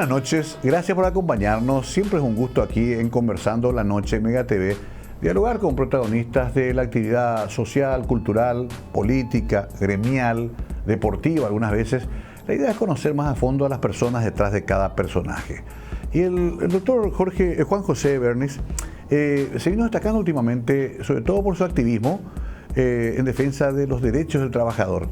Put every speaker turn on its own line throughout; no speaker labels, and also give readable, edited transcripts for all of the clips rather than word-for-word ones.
buenas noches, gracias por acompañarnos. Siempre es un gusto aquí en Conversando la Noche en Mega TV, dialogar con protagonistas de la actividad social, cultural, política, gremial, deportiva algunas veces. La idea es conocer más a fondo a las personas detrás de cada personaje. Y el doctor Juan José Bernis se vino destacando últimamente, sobre todo por su activismo en defensa de los derechos del trabajador,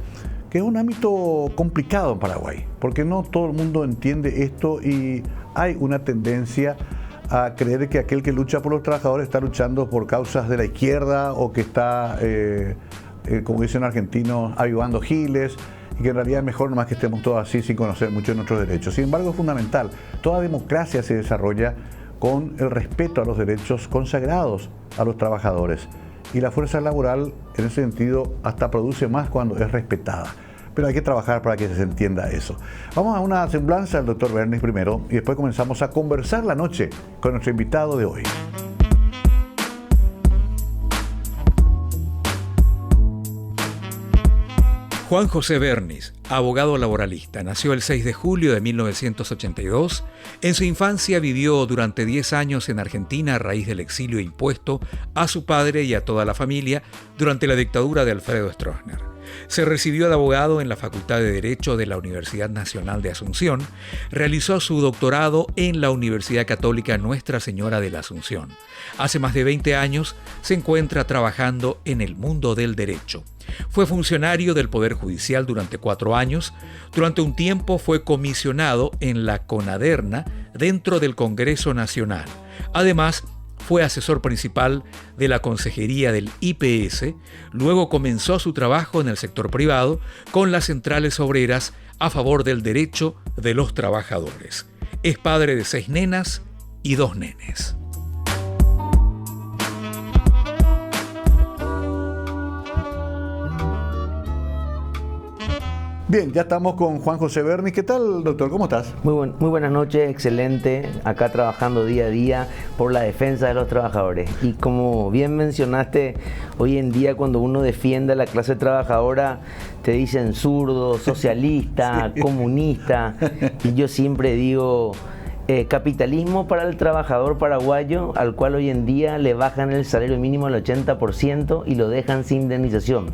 que es un ámbito complicado en Paraguay, porque no todo el mundo entiende esto y hay una tendencia a creer que aquel que lucha por los trabajadores está luchando por causas de la izquierda o que está, como dicen argentinos, avivando giles, y que en realidad es mejor nomás que estemos todos así sin conocer mucho de nuestros derechos. Sin embargo, es fundamental. Toda democracia se desarrolla con el respeto a los derechos consagrados a los trabajadores. Y la fuerza laboral, en ese sentido, hasta produce más cuando es respetada. Pero hay que trabajar para que se entienda eso. Vamos a una semblanza del doctor Bernis primero y después comenzamos a conversar la noche con nuestro invitado de hoy.
Juan José Bernis, abogado laboralista, nació el 6 de julio de 1982. En su infancia vivió durante 10 años en Argentina a raíz del exilio impuesto a su padre y a toda la familia durante la dictadura de Alfredo Stroessner. Se recibió de abogado en la Facultad de Derecho de la Universidad Nacional de Asunción. Realizó su doctorado en la Universidad Católica Nuestra Señora de la Asunción. Hace más de 20 años se encuentra trabajando en el mundo del derecho. Fue funcionario del Poder Judicial durante 4 años. Durante un tiempo fue comisionado en la CONADERNA dentro del Congreso Nacional. Además, fue asesor principal de la Consejería del IPS. Luego comenzó su trabajo en el sector privado con las centrales obreras a favor del derecho de los trabajadores. Es padre de 6 nenas y 2 nenes.
Bien, ya estamos con Juan José Bernis. ¿Qué tal, doctor? ¿Cómo estás?
Muy buenas noches, excelente. Acá trabajando día a día por la defensa de los trabajadores. Y como bien mencionaste, hoy en día cuando uno defiende a la clase trabajadora, te dicen zurdo, socialista, sí, comunista. Y yo siempre digo, capitalismo para el trabajador paraguayo, al cual hoy en día le bajan el salario mínimo al 80% y lo dejan sin indemnización.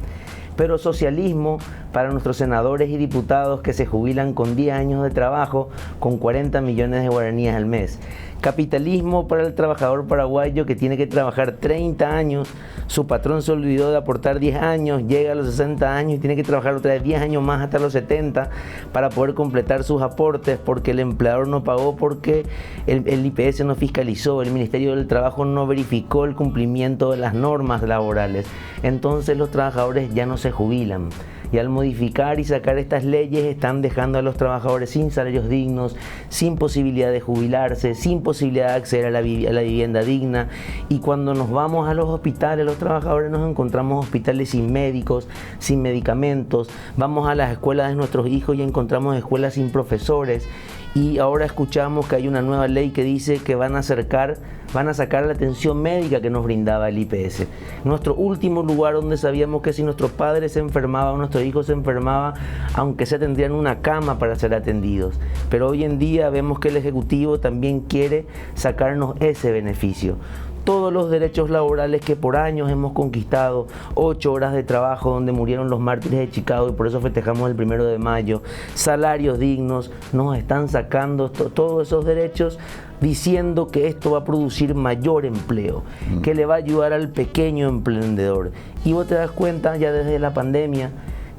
Pero socialismo para nuestros senadores y diputados que se jubilan con 10 años de trabajo con 40 millones de guaraníes al mes. Capitalismo para el trabajador paraguayo que tiene que trabajar 30 años, su patrón se olvidó de aportar 10 años, llega a los 60 años y tiene que trabajar otra vez 10 años más hasta los 70 para poder completar sus aportes porque el empleador no pagó, porque el IPS no fiscalizó, el Ministerio del Trabajo no verificó el cumplimiento de las normas laborales. Entonces los trabajadores ya no se jubilan. Y al modificar y sacar estas leyes están dejando a los trabajadores sin salarios dignos, sin posibilidad de jubilarse, sin posibilidad de acceder a la vivienda digna. Y cuando nos vamos a los hospitales, los trabajadores nos encontramos hospitales sin médicos, sin medicamentos. Vamos a las escuelas de nuestros hijos y encontramos escuelas sin profesores. Y ahora escuchamos que hay una nueva ley que dice que van a sacar la atención médica que nos brindaba el IPS. Nuestro último lugar donde sabíamos que si nuestro padre se enfermaba o nuestro hijo se enfermaba, aunque sea tendrían una cama para ser atendidos. Pero hoy en día vemos que el Ejecutivo también quiere sacarnos ese beneficio. Todos los derechos laborales que por años hemos conquistado, 8 horas de trabajo donde murieron los mártires de Chicago y por eso festejamos el 1 de mayo, salarios dignos, nos están sacando todos esos derechos diciendo que esto va a producir mayor empleo, que le va a ayudar al pequeño emprendedor. Y vos te das cuenta ya desde la pandemia,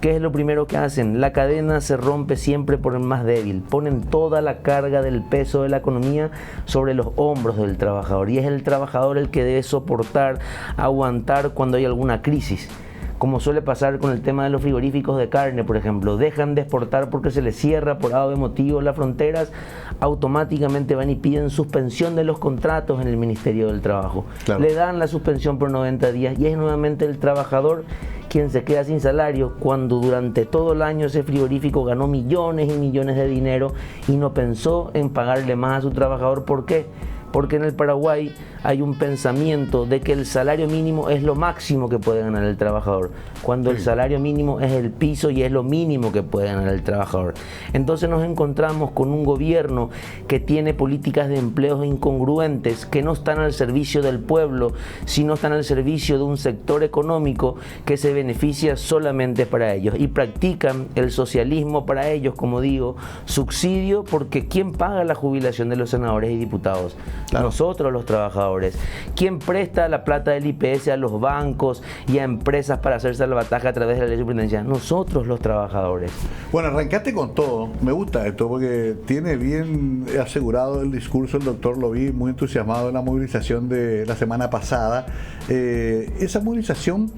¿qué es lo primero que hacen? La cadena se rompe siempre por el más débil. Ponen toda la carga del peso de la economía sobre los hombros del trabajador. Y es el trabajador el que debe soportar, aguantar cuando hay alguna crisis. Como suele pasar con el tema de los frigoríficos de carne, por ejemplo. Dejan de exportar porque se les cierra por A o B motivo las fronteras, automáticamente van y piden suspensión de los contratos en el Ministerio del Trabajo. Claro. Le dan la suspensión por 90 días y es nuevamente el trabajador quien se queda sin salario cuando durante todo el año ese frigorífico ganó millones y millones de dinero y no pensó en pagarle más a su trabajador. ¿Por qué? porque en el Paraguay hay un pensamiento de que el salario mínimo es lo máximo que puede ganar el trabajador, cuando el salario mínimo es el piso y es lo mínimo que puede ganar el trabajador. Entonces nos encontramos con un gobierno que tiene políticas de empleo incongruentes, que no están al servicio del pueblo, sino están al servicio de un sector económico que se beneficia solamente para ellos, y practican el socialismo para ellos, como digo, subsidio, porque ¿quién paga la jubilación de los senadores y diputados? Claro. Nosotros, los trabajadores. ¿Quién presta la plata del IPS a los bancos y a empresas para hacer salvataje a través de la ley de superintendencia? Nosotros, los trabajadores.
Bueno, arrancaste con todo. Me gusta esto porque tiene bien asegurado el discurso el doctor. Lo vi muy entusiasmado en la movilización de la semana pasada. Esa movilización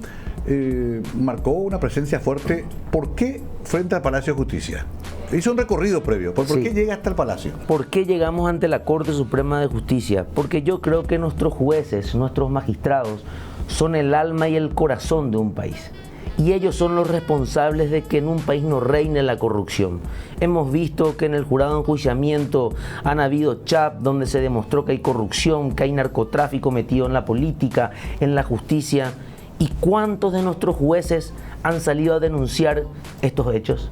marcó una presencia fuerte. ¿Por qué frente al Palacio de Justicia? Hizo un recorrido previo. ¿Por qué llega hasta el Palacio?
¿Por qué llegamos ante la Corte Suprema de Justicia? Porque yo creo que nuestros jueces, nuestros magistrados, son el alma y el corazón de un país. Y ellos son los responsables de que en un país no reine la corrupción. Hemos visto que en el jurado de enjuiciamiento han habido chat donde se demostró que hay corrupción, que hay narcotráfico metido en la política, en la justicia. ¿Y cuántos de nuestros jueces han salido a denunciar estos hechos?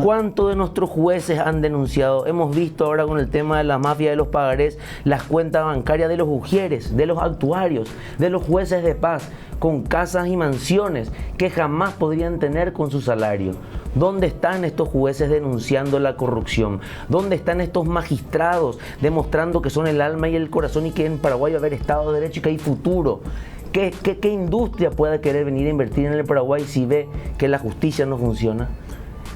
¿Cuántos de nuestros jueces han denunciado? Hemos visto ahora con el tema de la mafia de los pagarés, las cuentas bancarias de los ujieres, de los actuarios, de los jueces de paz, con casas y mansiones que jamás podrían tener con su salario. ¿Dónde están estos jueces denunciando la corrupción? ¿Dónde están estos magistrados demostrando que son el alma y el corazón y que en Paraguay va a haber Estado de Derecho y que hay futuro? ¿Qué industria puede querer venir a invertir en el Paraguay si ve que la justicia no funciona?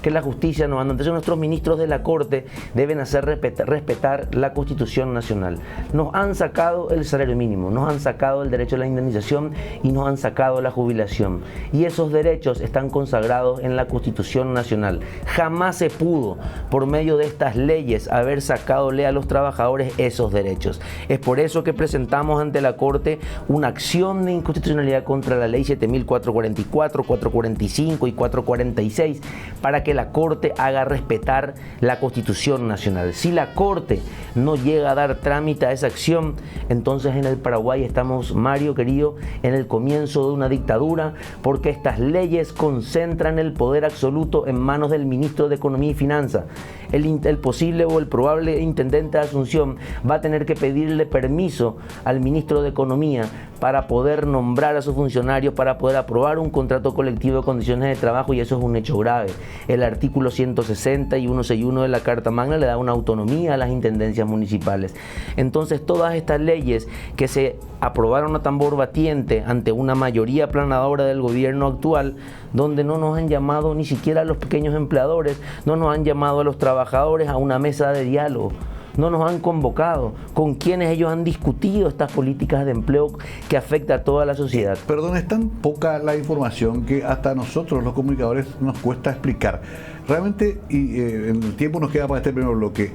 Que la justicia no anda. Entonces nuestros ministros de la Corte deben hacer respetar la Constitución Nacional. Nos han sacado el salario mínimo, nos han sacado el derecho a la indemnización y nos han sacado la jubilación. Y esos derechos están consagrados en la Constitución Nacional. Jamás se pudo, por medio de estas leyes, haber sacadole a los trabajadores esos derechos. Es por eso que presentamos ante la Corte una acción de inconstitucionalidad contra la Ley 7.444, 445 y 446 para que la Corte haga respetar la Constitución Nacional. Si la Corte no llega a dar trámite a esa acción, entonces en el Paraguay estamos, Mario querido, en el comienzo de una dictadura, porque estas leyes concentran el poder absoluto en manos del ministro de Economía y Finanzas. El posible o el probable intendente de Asunción va a tener que pedirle permiso al ministro de Economía para poder nombrar a sus funcionarios, para poder aprobar un contrato colectivo de condiciones de trabajo, y eso es un hecho grave. El artículo 160 y 161 de la Carta Magna le da una autonomía a las intendencias municipales. Entonces todas estas leyes que se aprobaron a tambor batiente ante una mayoría aplanadora del gobierno actual, donde no nos han llamado ni siquiera a los pequeños empleadores, no nos han llamado a los trabajadores a una mesa de diálogo, no nos han convocado, con quienes ellos han discutido estas políticas de empleo que afecta a toda la sociedad.
Perdón, es tan poca la información que hasta nosotros los comunicadores nos cuesta explicar. Realmente, y en el tiempo nos queda para este primer bloque,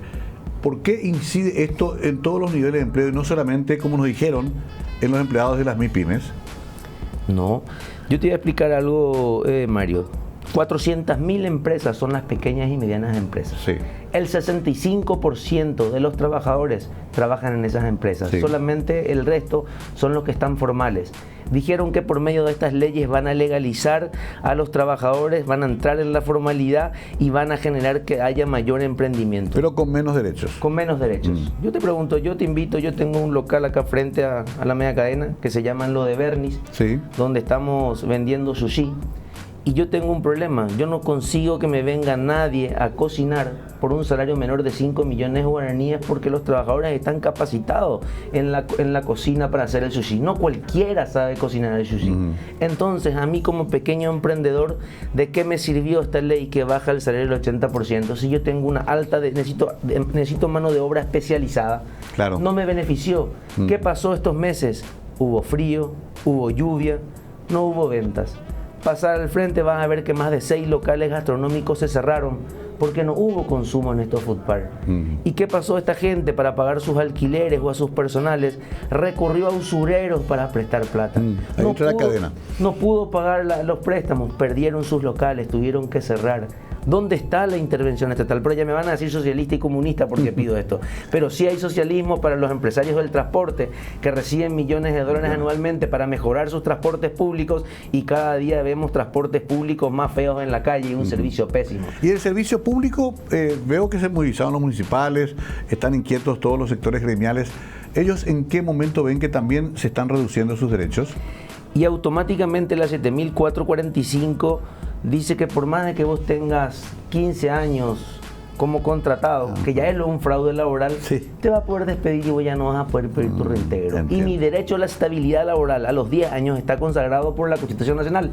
¿por qué incide esto en todos los niveles de empleo y no solamente, como nos dijeron, en los empleados de las MIPYMES?
No, yo te voy a explicar algo, Mario. 400.000 empresas son las pequeñas y medianas empresas.
Sí.
El 65% de los trabajadores trabajan en esas empresas. Sí. Solamente el resto son los que están formales. Dijeron que por medio de estas leyes van a legalizar a los trabajadores, van a entrar en la formalidad y van a generar que haya mayor emprendimiento.
Pero con menos derechos.
Con menos derechos. Yo te pregunto, yo te invito, yo tengo un local acá frente a la media cadena que se llama Lo de Bernis,
sí,
donde estamos vendiendo sushi. Y yo tengo un problema, yo no consigo que me venga nadie a cocinar por un salario menor de 5 millones de guaraníes porque los trabajadores están capacitados en la cocina para hacer el sushi. No cualquiera sabe cocinar el sushi. Entonces, a mí como pequeño emprendedor, ¿de qué me sirvió esta ley que baja el salario del 80%? Si yo tengo una alta, necesito mano de obra especializada,
claro,
no me benefició. ¿Qué pasó estos meses? Hubo frío, hubo lluvia, no hubo ventas. Pasar al frente van a ver que más de 6 locales gastronómicos se cerraron porque no hubo consumo en estos food parks. ¿Y qué pasó? Esta gente, para pagar sus alquileres o a sus personales, recurrió a usureros para prestar plata.
No pudo
pagar los préstamos, perdieron sus locales, tuvieron que cerrar. ¿Dónde está la intervención estatal? Pero ya me van a decir socialista y comunista porque pido esto. Pero sí hay socialismo para los empresarios del transporte que reciben millones de dólares anualmente para mejorar sus transportes públicos, y cada día vemos transportes públicos más feos en la calle y un servicio pésimo.
Y el servicio público, veo que se movilizaron los municipales, están inquietos todos los sectores gremiales. ¿Ellos en qué momento ven que también se están reduciendo sus derechos?
Y automáticamente la 7445 dice que por más de que vos tengas 15 años como contratado, que ya es un fraude laboral, te va a poder despedir y vos ya no vas a poder pedir tu reintegro.
Entiendo.
Y mi derecho a la estabilidad laboral a los 10 años está consagrado por la Constitución Nacional.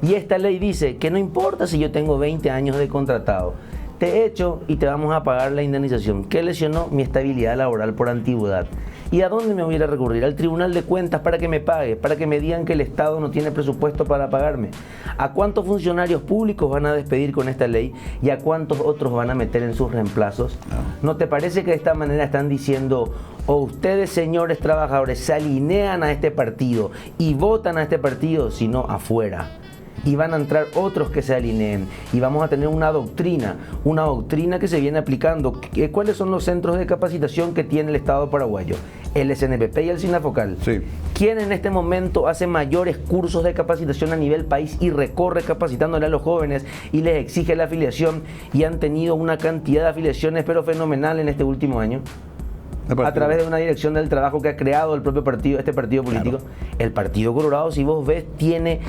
Y esta ley dice que no importa si yo tengo 20 años de contratado, te echo y te vamos a pagar la indemnización. ¿Qué lesionó? Mi estabilidad laboral por antigüedad. ¿Y a dónde me voy a ir a recurrir? Al Tribunal de Cuentas para que me pague, para que me digan que el Estado no tiene presupuesto para pagarme. ¿A cuántos funcionarios públicos van a despedir con esta ley y a cuántos otros van a meter en sus reemplazos? ¿No te parece que de esta manera están diciendo: o ustedes, señores trabajadores, se alinean a este partido y votan a este partido, sino afuera? Y van a entrar otros que se alineen y vamos a tener una doctrina que se viene aplicando. ¿Cuáles son los centros de capacitación que tiene el Estado paraguayo? El SNPP y el SINAFOCAL.
Sí.
¿Quién en este momento hace mayores cursos de capacitación a nivel país y recorre capacitándole a los jóvenes y les exige la afiliación, y han tenido una cantidad de afiliaciones pero fenomenal en este último año? A través de una dirección del trabajo que ha creado el propio partido, este partido político. Claro. El Partido Colorado, si vos ves, tiene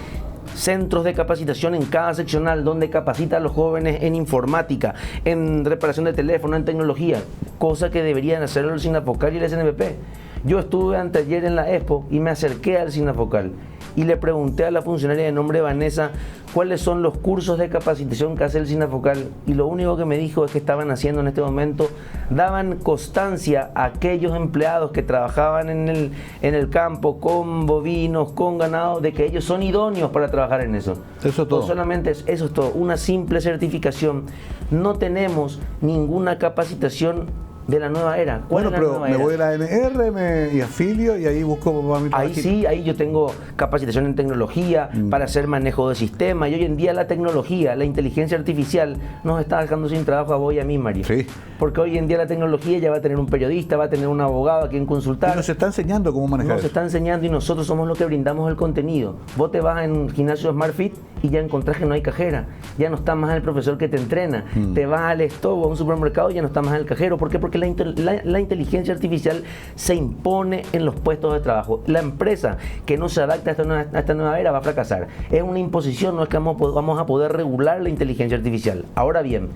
centros de capacitación en cada seccional donde capacita a los jóvenes en informática, en reparación de teléfono, en tecnología, cosa que deberían hacerlo el SINAFOCAL y el SNPP. Yo estuve anteayer en la Expo y me acerqué al SINAFOCAL y le pregunté a la funcionaria de nombre Vanessa cuáles son los cursos de capacitación que hace el SINAFOCAL, y lo único que me dijo es que estaban haciendo en este momento, daban constancia a aquellos empleados que trabajaban en el campo con bovinos, con ganado, de que ellos son idóneos para trabajar en eso.
Eso es todo.
No solamente eso es todo, una simple certificación. No tenemos ninguna capacitación de la nueva era. ¿Cuál es la nueva era?
Me voy a la NR y afilio y ahí busco para mi
Ahí sí, ahí yo tengo capacitación en tecnología para hacer manejo de sistemas, y hoy en día la tecnología, la inteligencia artificial nos está dejando sin trabajo a vos y a mí, Mario.
Sí.
Porque hoy en día la tecnología ya va a tener un periodista, va a tener un abogado a quien consultar.
Y nos está enseñando cómo manejar
Nos está enseñando, y nosotros somos los que brindamos el contenido. Vos te vas en un gimnasio SmartFit y ya encontrás que no hay cajera, ya no está más el profesor que te entrena. Te vas al Stop o a un supermercado y ya no está más el cajero. ¿Por qué? Porque la inteligencia artificial se impone en los puestos de trabajo. La empresa que no se adapta a esta nueva era va a fracasar. Es una imposición, no es que vamos a poder regular la inteligencia artificial. Ahora bien,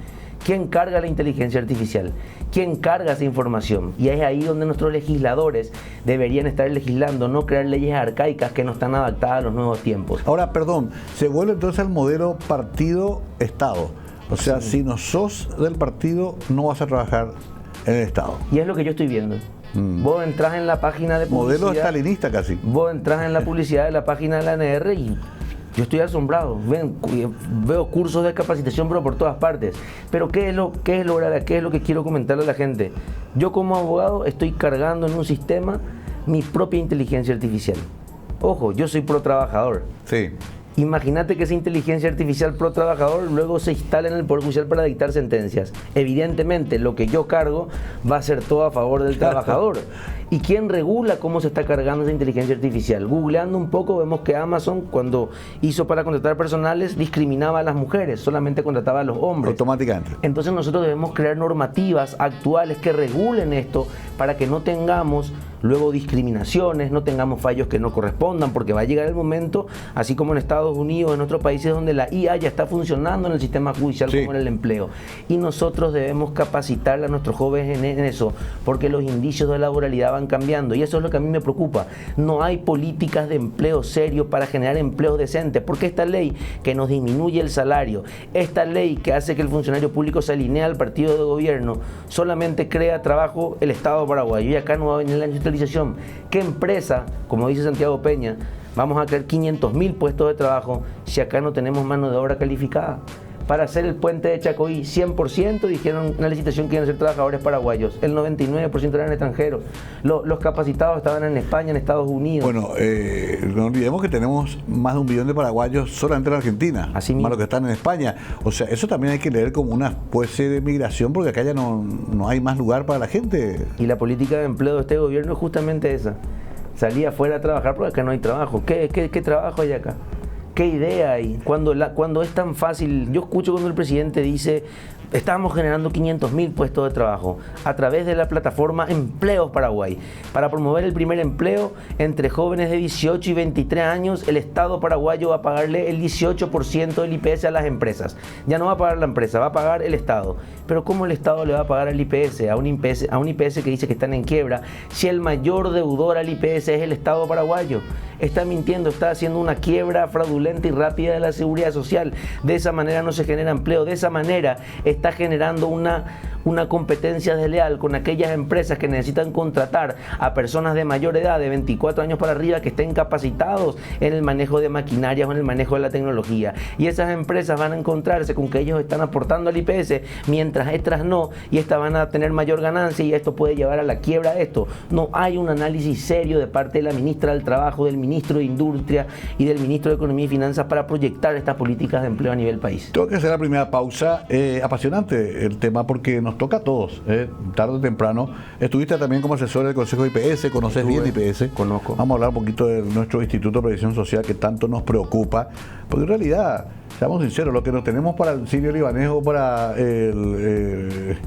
¿quién carga la inteligencia artificial? ¿Quién carga esa información? Y es ahí donde nuestros legisladores deberían estar legislando, no crear leyes arcaicas que no están adaptadas a los nuevos tiempos.
Ahora, perdón, se vuelve entonces al modelo partido-Estado. O sea, si no sos del partido, no vas a trabajar en el Estado.
Y es lo que yo estoy viendo. Vos entras en la página de publicidad.
Modelo stalinista casi.
Vos entras en la publicidad de la página de la ANR y yo estoy asombrado. Veo cursos de capacitación pero por todas partes. Pero ¿qué es lo que quiero comentarle a la gente? Yo como abogado estoy cargando en un sistema mi propia inteligencia artificial. Ojo, yo soy pro trabajador.
Sí.
Imagínate que esa inteligencia artificial pro trabajador luego se instala en el Poder Judicial para dictar sentencias. Evidentemente, lo que yo cargo va a ser todo a favor del trabajador. ¿Y quién regula cómo se está cargando esa inteligencia artificial? Googleando un poco vemos que Amazon, cuando hizo para contratar personales, discriminaba a las mujeres, solamente contrataba a los hombres.
Automáticamente.
Entonces nosotros debemos crear normativas actuales que regulen esto para que no tengamos luego discriminaciones, no tengamos fallos que no correspondan, porque va a llegar el momento, así como en Estados Unidos, en otros países donde la IA ya está funcionando en el sistema judicial como en el empleo. Y nosotros debemos capacitar a nuestros jóvenes en eso, porque los indicios de laboralidad van cambiando, y eso es lo que a mí me preocupa. No hay políticas de empleo serio para generar empleos decentes, porque esta ley que nos disminuye el salario, esta ley que hace que el funcionario público se alinee al partido de gobierno, solamente crea trabajo el Estado paraguayo, y acá no va a venir la industrialización. ¿Qué empresa, como dice Santiago Peña, vamos a crear 500.000 puestos de trabajo si acá no tenemos mano de obra calificada? para hacer el puente de Chacoí, 100% dijeron una licitación que iban a ser trabajadores paraguayos, el 99% eran extranjeros, los capacitados estaban en España, en Estados Unidos.
Bueno, no olvidemos que tenemos más de 1 millón de paraguayos solamente en Argentina,
así mismo,
más los que están en España. O sea, eso también hay que leer como una especie de migración, porque acá ya no hay más lugar para la gente.
Y la política de empleo de este gobierno es justamente esa. Salí afuera a trabajar porque acá no hay trabajo. ¿Qué trabajo hay acá? ¿Qué idea hay? Cuando es tan fácil, yo escucho cuando el presidente dice, estamos generando 500.000 puestos de trabajo a través de la plataforma Empleos Paraguay. Para promover el primer empleo entre jóvenes de 18 y 23 años, el Estado paraguayo va a pagarle el 18% del IPS a las empresas. Ya no va a pagar la empresa, va a pagar el Estado. Pero ¿cómo el Estado le va a pagar al IPS, a un IPS que dice que están en quiebra, si el mayor deudor al IPS es el Estado paraguayo? Está mintiendo, está haciendo una quiebra fraudulenta y rápida de la seguridad social. De esa manera no se genera empleo, de esa manera está generando una competencia desleal con aquellas empresas que necesitan contratar a personas de mayor edad, de 24 años para arriba, que estén capacitados en el manejo de maquinarias o en el manejo de la tecnología. Y esas empresas van a encontrarse con que ellos están aportando al IPS, mientras estas no, y estas van a tener mayor ganancia y esto puede llevar a la quiebra de esto. No hay un análisis serio de parte de la ministra del Trabajo, del ministro de Industria y del ministro de Economía y Finanzas para proyectar estas políticas de empleo a nivel país.
Tengo que hacer la primera pausa. Apasionante el tema porque nos toca a todos, tarde o temprano. Estuviste también como asesor del Consejo de IPS, conoces bien IPS.
Conozco.
Vamos a hablar un poquito de nuestro Instituto de Previsión Social que tanto nos preocupa, porque en realidad, seamos sinceros, lo que nos tenemos para el Sirio Libanés o para el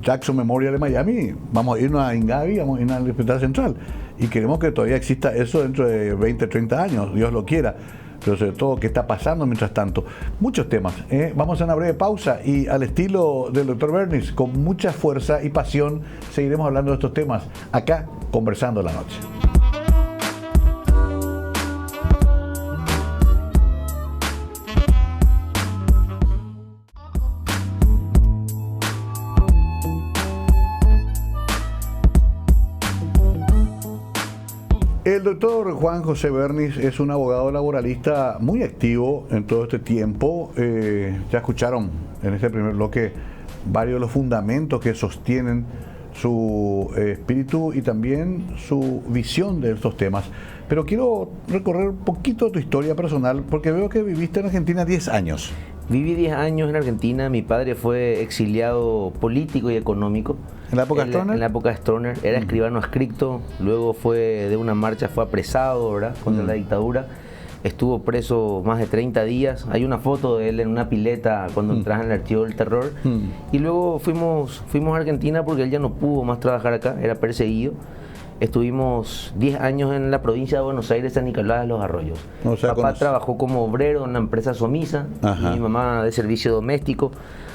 Jackson Memorial de Miami, vamos a irnos a Ingavi, vamos a irnos al Hospital Central, y queremos que todavía exista eso dentro de 20, 30 años, Dios lo quiera. Pero sobre todo, ¿qué está pasando mientras tanto? Muchos temas. Vamos a una breve pausa y al estilo del doctor Bernis, con mucha fuerza y pasión, seguiremos hablando de estos temas acá, Conversando la Noche. El doctor Juan José Bernis es un abogado laboralista muy activo en todo este tiempo. Ya escucharon en este primer bloque varios de los fundamentos que sostienen su espíritu y también su visión de estos temas. Pero quiero recorrer un poquito tu historia personal porque veo que viviste en Argentina 10 años.
Viví 10 años en Argentina, mi padre fue exiliado político y económico.
¿En la época de Stroessner?
En la época de Stroessner, era escribano adscripto, luego fue de una marcha, fue apresado, ¿verdad?, contra la dictadura. Estuvo preso más de 30 días. Hay una foto de él en una pileta cuando entras en el archivo del terror. Y luego fuimos a Argentina porque él ya no pudo más trabajar acá, era perseguido. Estuvimos 10 años en la provincia de Buenos Aires, San Nicolás de los Arroyos. O sea, papá trabajó como obrero en una empresa Somisa, y mi mamá de servicio doméstico,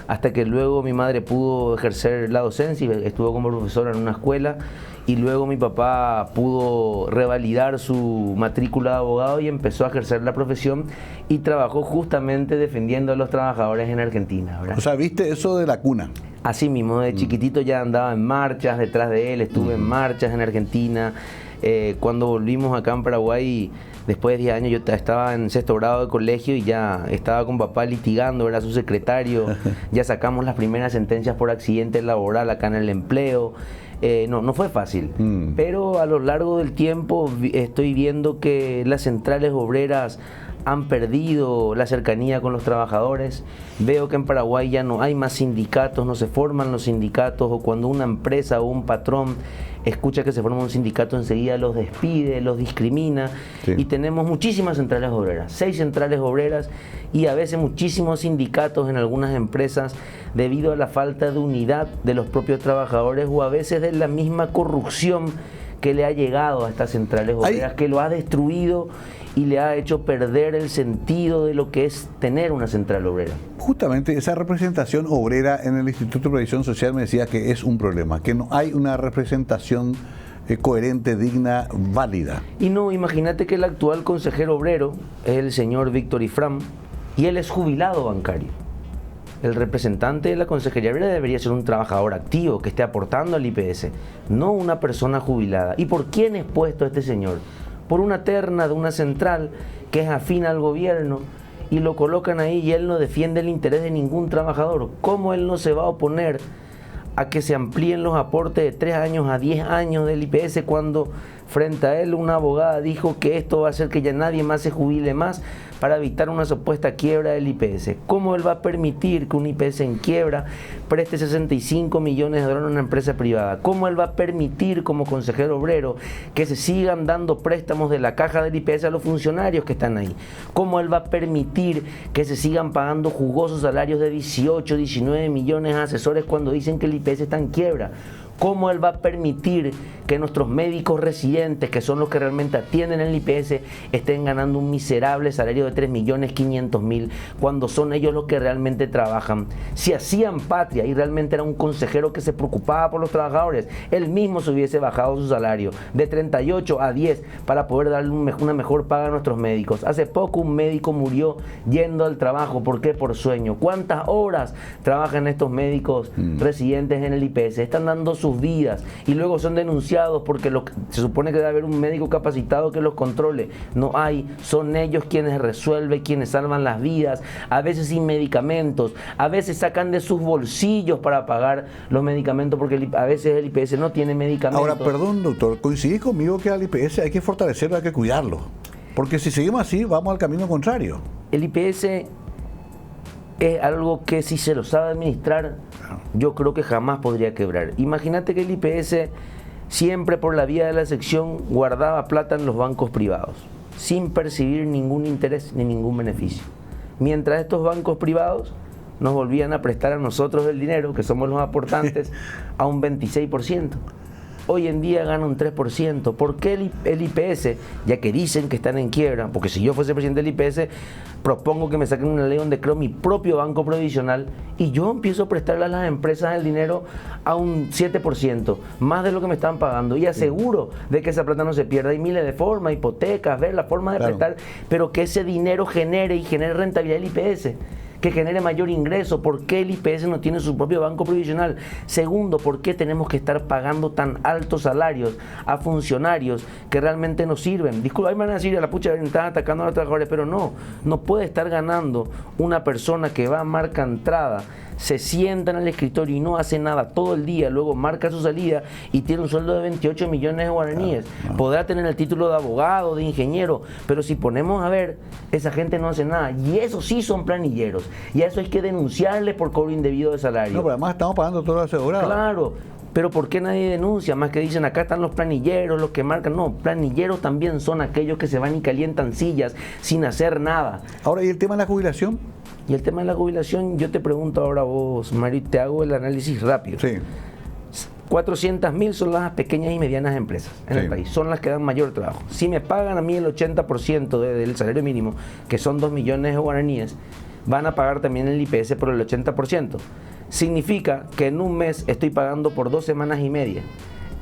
hasta que luego mi madre pudo ejercer la docencia y estuvo como profesora en una escuela, y luego mi papá pudo revalidar su matrícula de abogado y empezó a ejercer la profesión y trabajó justamente defendiendo a los trabajadores en Argentina, ¿verdad?
O sea, ¿viste eso de la cuna?
Así mismo, de chiquitito ya andaba en marchas detrás de él, estuve en marchas en Argentina. Cuando volvimos acá en Paraguay, después de 10 años, yo estaba en 6º grado de colegio y ya estaba con papá litigando, era su secretario, ya sacamos las primeras sentencias por accidente laboral acá en el empleo. No fue fácil, pero a lo largo del tiempo estoy viendo que las centrales obreras han perdido la cercanía con los trabajadores. Veo que en Paraguay ya no hay más sindicatos, no se forman los sindicatos, o cuando una empresa o un patrón escucha que se forma un sindicato, enseguida los despide, los discrimina. Sí. Y tenemos muchísimas centrales obreras, 6 centrales obreras y a veces muchísimos sindicatos en algunas empresas debido a la falta de unidad de los propios trabajadores o a veces de la misma corrupción que le ha llegado a estas centrales obreras, que lo ha destruido y le ha hecho perder el sentido de lo que es tener una central obrera.
Justamente esa representación obrera en el Instituto de Previsión Social me decía que es un problema, que no hay una representación coherente, digna, válida.
Y no, imagínate que el actual consejero obrero es el señor Víctor Ifram y él es jubilado bancario. El representante de la Consejería Obrera debería ser un trabajador activo que esté aportando al IPS, no una persona jubilada. ¿Y por quién es puesto este señor? Por una terna de una central que es afín al gobierno y lo colocan ahí y él no defiende el interés de ningún trabajador. ¿Cómo él no se va a oponer a que se amplíen los aportes de 3 años a 10 años del IPS cuando frente a él una abogada dijo que esto va a hacer que ya nadie más se jubile más para evitar una supuesta quiebra del IPS? ¿Cómo él va a permitir que un IPS en quiebra preste 65 millones de dólares a una empresa privada? ¿Cómo él va a permitir como consejero obrero que se sigan dando préstamos de la caja del IPS a los funcionarios que están ahí? ¿Cómo él va a permitir que se sigan pagando jugosos salarios de 18, 19 millones a asesores cuando dicen que el IPS está en quiebra? ¿Cómo él va a permitir que nuestros médicos residentes, que son los que realmente atienden el IPS, estén ganando un miserable salario de 3.500.000 cuando son ellos los que realmente trabajan? Si hacían patria y realmente era un consejero que se preocupaba por los trabajadores, él mismo se hubiese bajado su salario de 38 a 10 para poder darle una mejor paga a nuestros médicos. Hace poco un médico murió yendo al trabajo. ¿Por qué? Por sueño. ¿Cuántas horas trabajan estos médicos residentes en el IPS? Están dando sus vidas y luego son denunciados porque se supone que debe haber un médico capacitado que los controle. No hay, son ellos quienes resuelven, quienes salvan las vidas, a veces sin medicamentos, a veces sacan de sus bolsillos para pagar los medicamentos porque a veces el IPS no tiene medicamentos.
Ahora, perdón, doctor, ¿coincidís conmigo que al IPS hay que fortalecerlo, hay que cuidarlo? Porque si seguimos así, vamos al camino contrario.
El IPS es algo que si se lo sabe administrar, yo creo que jamás podría quebrar. Imagínate que el IPS siempre por la vía de la sección guardaba plata en los bancos privados, sin percibir ningún interés ni ningún beneficio. Mientras estos bancos privados nos volvían a prestar a nosotros el dinero, que somos los aportantes, a un 26%. Hoy en día gana un 3%. ¿Por qué el IPS, ya que dicen que están en quiebra? Porque si yo fuese presidente del IPS, propongo que me saquen una ley donde creo mi propio banco provisional y yo empiezo a prestarle a las empresas el dinero a un 7%, más de lo que me están pagando, y aseguro de que esa plata no se pierda. Hay miles de formas, hipotecas, ver la forma de prestar, pero que ese dinero genere rentabilidad del IPS, que genere mayor ingreso. ¿Por qué el IPS no tiene su propio banco provisional? Segundo, ¿por qué tenemos que estar pagando tan altos salarios a funcionarios que realmente no sirven? Disculpa, me van a decir, a la pucha, están atacando a los trabajadores, pero no puede estar ganando una persona que va a marca entrada, se sienta en el escritorio y no hace nada todo el día, luego marca su salida y tiene un sueldo de 28 millones de guaraníes. Podrá tener el título de abogado, de ingeniero, pero si ponemos a ver, esa gente no hace nada, y esos sí son planilleros, y a eso hay que denunciarles por cobro indebido de salario.
No, pero además estamos pagando todo lo asegurado.
Claro, pero ¿por qué nadie denuncia? Más que dicen, acá están los planilleros, los que marcan. No, planilleros también son aquellos que se van y calientan sillas sin hacer nada.
Ahora, ¿y el tema de la jubilación?
Y el tema de la jubilación, yo te pregunto ahora a vos, Mario, te hago el análisis rápido.
Sí.
400.000 son las pequeñas y medianas empresas en el país, son las que dan mayor trabajo. Si me pagan a mí el 80% del salario mínimo, que son 2 millones de guaraníes, van a pagar también el IPS por el 80%. Significa que en un mes estoy pagando por 2 semanas y media.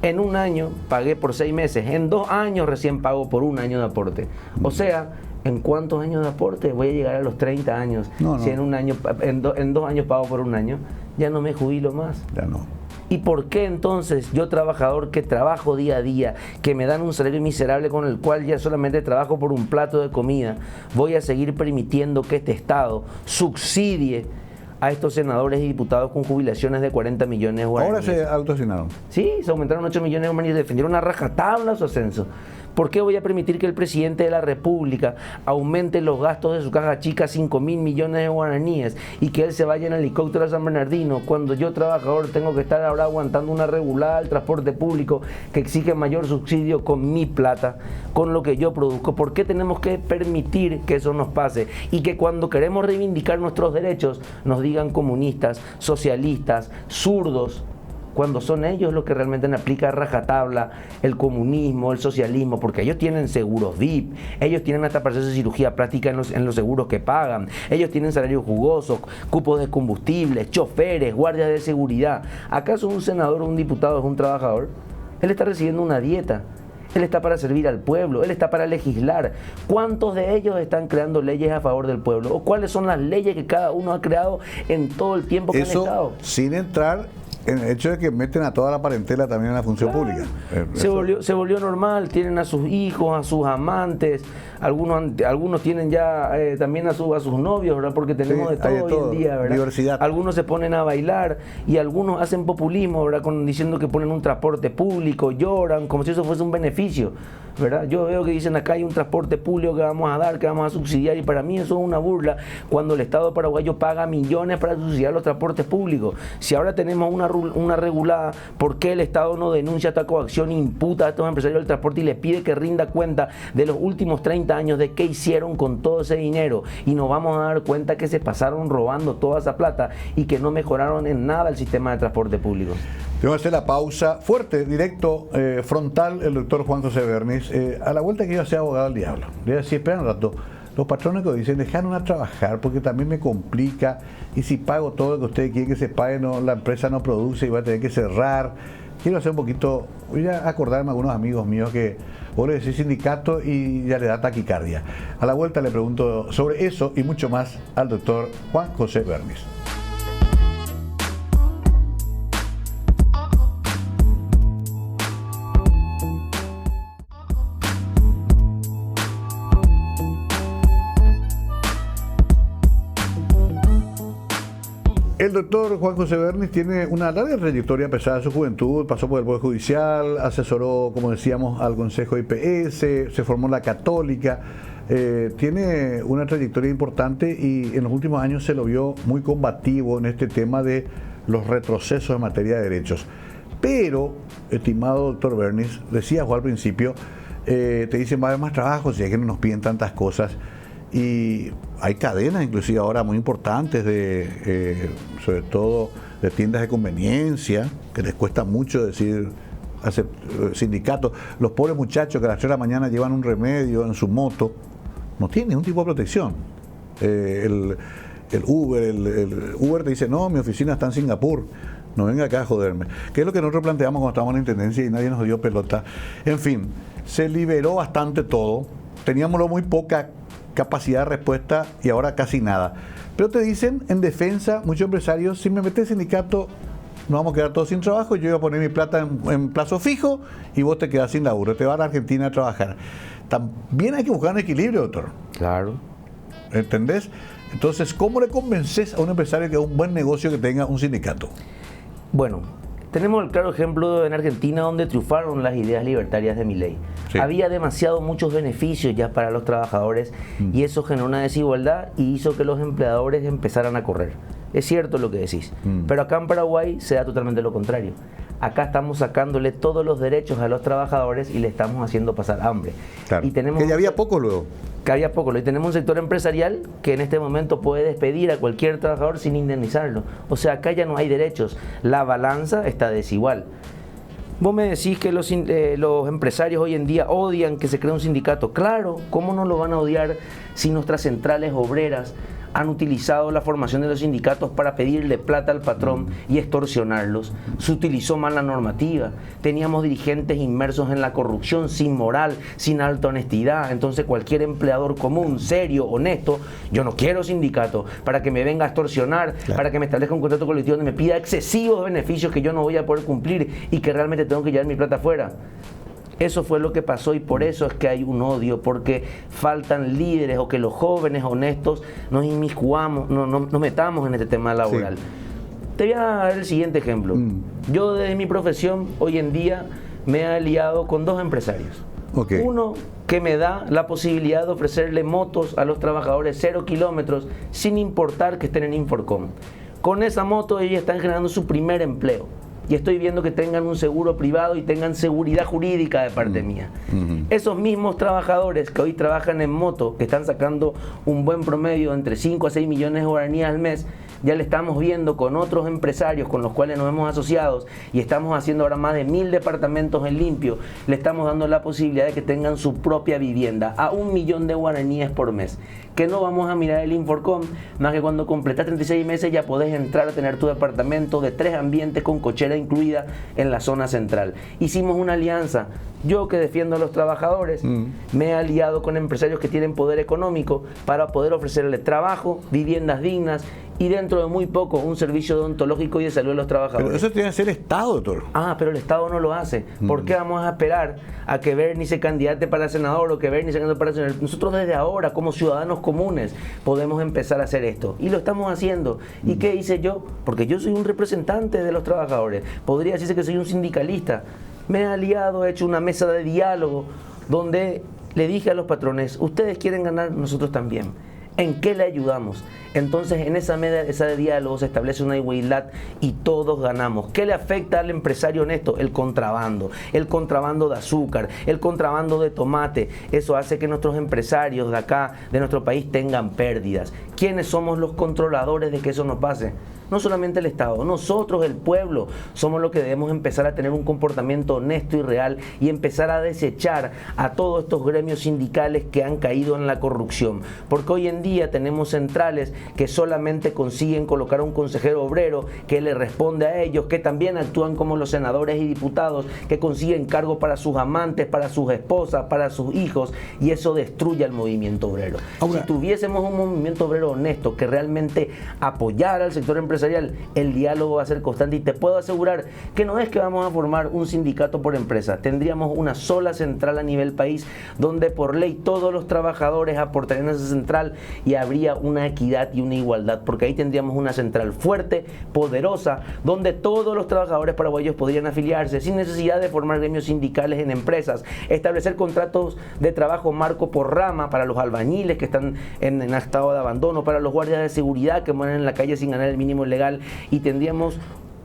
En un año pagué por 6 meses. En 2 años recién pago por 1 año de aporte. O sea, ¿en cuántos años de aporte voy a llegar a los 30 años? Si en un año, en 2 años pago por 1 año, ya no me jubilo más.
Ya no.
¿Y por qué entonces yo, trabajador que trabajo día a día, que me dan un salario miserable con el cual ya solamente trabajo por un plato de comida, voy a seguir permitiendo que este Estado subsidie a estos senadores y diputados con jubilaciones de 40 millones de guaraníes?
Ahora se autoasignaron.
Sí, se aumentaron 8 millones de guaraníes, defendieron a rajatabla su ascenso. ¿Por qué voy a permitir que el presidente de la República aumente los gastos de su caja chica 5.000 millones de guaraníes y que él se vaya en helicóptero a San Bernardino cuando yo, trabajador, tengo que estar ahora aguantando una regulada al transporte público que exige mayor subsidio con mi plata, con lo que yo produzco? ¿Por qué tenemos que permitir que eso nos pase y que cuando queremos reivindicar nuestros derechos nos digan comunistas, socialistas, zurdos, cuando son ellos los que realmente aplican a rajatabla el comunismo, el socialismo? Porque ellos tienen seguros VIP, ellos tienen hasta para hacerse cirugía plástica en los seguros que pagan, ellos tienen salarios jugosos, cupos de combustibles, choferes, guardias de seguridad. ¿Acaso un senador o un diputado es un trabajador? Él está recibiendo una dieta. Él está para servir al pueblo, él está para legislar. ¿Cuántos de ellos están creando leyes a favor del pueblo? ¿O cuáles son las leyes que cada uno ha creado en todo el tiempo que han estado?
Sin entrar en el hecho de que meten a toda la parentela también en la función pública.
Se volvió normal, tienen a sus hijos, a sus amantes, algunos tienen ya también a sus novios, ¿verdad? Porque tenemos de todo hoy en día, ¿verdad?
Diversidad.
Algunos se ponen a bailar y algunos hacen populismo, ¿verdad? Diciendo que ponen un transporte público, lloran como si eso fuese un beneficio, ¿verdad? Yo veo que dicen acá hay un transporte público que vamos a dar, que vamos a subsidiar, y para mí eso es una burla cuando el Estado paraguayo paga millones para subsidiar los transportes públicos. Si ahora tenemos una regulada, ¿por qué el Estado no denuncia esta coacción e imputa a estos empresarios del transporte y les pide que rinda cuenta de los últimos 30 años de qué hicieron con todo ese dinero? Y nos vamos a dar cuenta que se pasaron robando toda esa plata y que no mejoraron en nada el sistema de transporte público.
Tengo que hacer la pausa. Fuerte, directo, frontal, el doctor Juan José Bernis. A la vuelta que yo sea abogado del diablo. Le decía, espera un rato. Los patrones que dicen, dejaron a trabajar porque también me complica, y si pago todo lo que ustedes quieren que se pague, no, la empresa no produce y va a tener que cerrar. Quiero hacer un poquito, voy a acordarme a algunos amigos míos que vos le decís sindicato y ya le da taquicardia. A la vuelta le pregunto sobre eso y mucho más al doctor Juan José Bernis. El doctor Juan José Bernis tiene una larga trayectoria a pesar de su juventud, pasó por el Poder Judicial, asesoró, como decíamos, al Consejo IPS, se formó en la Católica, tiene una trayectoria importante y en los últimos años se lo vio muy combativo en este tema de los retrocesos en materia de derechos. Pero, estimado doctor Bernis, decía Juan al principio, te dicen va a haber más trabajo, si es que no nos piden tantas cosas. Y hay cadenas inclusive ahora muy importantes sobre todo de tiendas de conveniencia, que les cuesta mucho decir sindicatos. Los pobres muchachos que a las 3 de la mañana llevan un remedio en su moto, no tienen ningún tipo de protección. El Uber te dice, no, mi oficina está en Singapur, no venga acá a joderme. Que es lo que nosotros planteamos cuando estábamos en la intendencia y nadie nos dio pelota. En fin, se liberó bastante todo, teníamos muy poca capacidad de respuesta y ahora casi nada. Pero te dicen en defensa muchos empresarios, si me metes sindicato nos vamos a quedar todos sin trabajo, yo voy a poner mi plata en plazo fijo y vos te quedás sin laburo, te vas a la Argentina a trabajar. También hay que buscar un equilibrio, doctor.
Claro.
¿Entendés? Entonces, ¿cómo le convences a un empresario que es un buen negocio que tenga un sindicato?
Bueno, tenemos el claro ejemplo en Argentina donde triunfaron las ideas libertarias de Milei. Sí. Había muchos beneficios ya para los trabajadores y eso generó una desigualdad y hizo que los empleadores empezaran a correr. Es cierto lo que decís, pero acá en Paraguay se da totalmente lo contrario. Acá estamos sacándole todos los derechos a los trabajadores y le estamos haciendo pasar hambre.
Claro.
Y tenemos
que ya había poco luego.
Que había poco. Y tenemos un sector empresarial que en este momento puede despedir a cualquier trabajador sin indemnizarlo. O sea, acá ya no hay derechos. La balanza está desigual. Vos me decís que los empresarios hoy en día odian que se cree un sindicato. Claro, ¿cómo no lo van a odiar si nuestras centrales obreras han utilizado la formación de los sindicatos para pedirle plata al patrón y extorsionarlos? Se utilizó mal la normativa. Teníamos dirigentes inmersos en la corrupción, sin moral, sin alta honestidad. Entonces cualquier empleador común, serio, honesto, yo no quiero sindicato para que me venga a extorsionar, claro, para que me establezca un contrato colectivo donde me pida excesivos beneficios que yo no voy a poder cumplir y que realmente tengo que llevar mi plata afuera. Eso fue lo que pasó y por eso es que hay un odio, porque faltan líderes o que los jóvenes honestos nos inmiscuamos, nos metamos en este tema laboral. Sí. Te voy a dar el siguiente ejemplo. Yo desde mi profesión hoy en día me he aliado con 2 empresarios. Okay. Uno que me da la posibilidad de ofrecerle motos a los trabajadores 0 kilómetros sin importar que estén en Inforcom. Con esa moto ellos están generando su primer empleo. Y estoy viendo que tengan un seguro privado y tengan seguridad jurídica de parte mía. Esos mismos trabajadores que hoy trabajan en moto, que están sacando un buen promedio entre 5 a 6 millones de guaraníes al mes, ya le estamos viendo con otros empresarios con los cuales nos hemos asociado y estamos haciendo ahora más de 1000 departamentos en limpio, le estamos dando la posibilidad de que tengan su propia vivienda a 1 millón de guaraníes por mes. Que no vamos a mirar el Inforcom, más que cuando completas 36 meses ya podés entrar a tener tu departamento de 3 ambientes con cochera incluida en la zona central. Hicimos una alianza. Yo que defiendo a los trabajadores, me he aliado con empresarios que tienen poder económico para poder ofrecerle trabajo, viviendas dignas y dentro de muy poco un servicio odontológico y de salud de los trabajadores.
Pero eso tiene que ser el Estado, doctor.
Pero el Estado no lo hace. ¿Por qué vamos a esperar a que Bernie se candidate para senador o que Bernie se candidate para senador? Nosotros desde ahora, como ciudadanos comunes, podemos empezar a hacer esto. Y lo estamos haciendo. ¿Y qué hice yo? Porque yo soy un representante de los trabajadores. Podría decirse que soy un sindicalista. Me he aliado, he hecho una mesa de diálogo donde le dije a los patrones, ustedes quieren ganar, nosotros también. ¿En qué le ayudamos? Entonces en esa mesa de diálogo se establece una igualdad y todos ganamos. ¿Qué le afecta al empresario honesto? El contrabando de azúcar, el contrabando de tomate. Eso hace que nuestros empresarios de acá, de nuestro país, tengan pérdidas. ¿Quiénes somos los controladores de que eso no pase? No solamente el Estado, nosotros, el pueblo, somos los que debemos empezar a tener un comportamiento honesto y real y empezar a desechar a todos estos gremios sindicales que han caído en la corrupción. Porque hoy en día tenemos centrales que solamente consiguen colocar a un consejero obrero que le responde a ellos, que también actúan como los senadores y diputados, que consiguen cargos para sus amantes, para sus esposas, para sus hijos, y eso destruye al movimiento obrero. Ahora, si tuviésemos un movimiento obrero honesto que realmente apoyara al sector empresarial, el diálogo va a ser constante y te puedo asegurar que no es que vamos a formar un sindicato por empresa, tendríamos una sola central a nivel país donde por ley todos los trabajadores aportarían a esa central y habría una equidad y una igualdad, porque ahí tendríamos una central fuerte, poderosa, donde todos los trabajadores paraguayos podrían afiliarse sin necesidad de formar gremios sindicales en empresas, establecer contratos de trabajo marco por rama para los albañiles que están en estado de abandono, para los guardias de seguridad que mueren en la calle sin ganar el mínimo legal, y tendríamos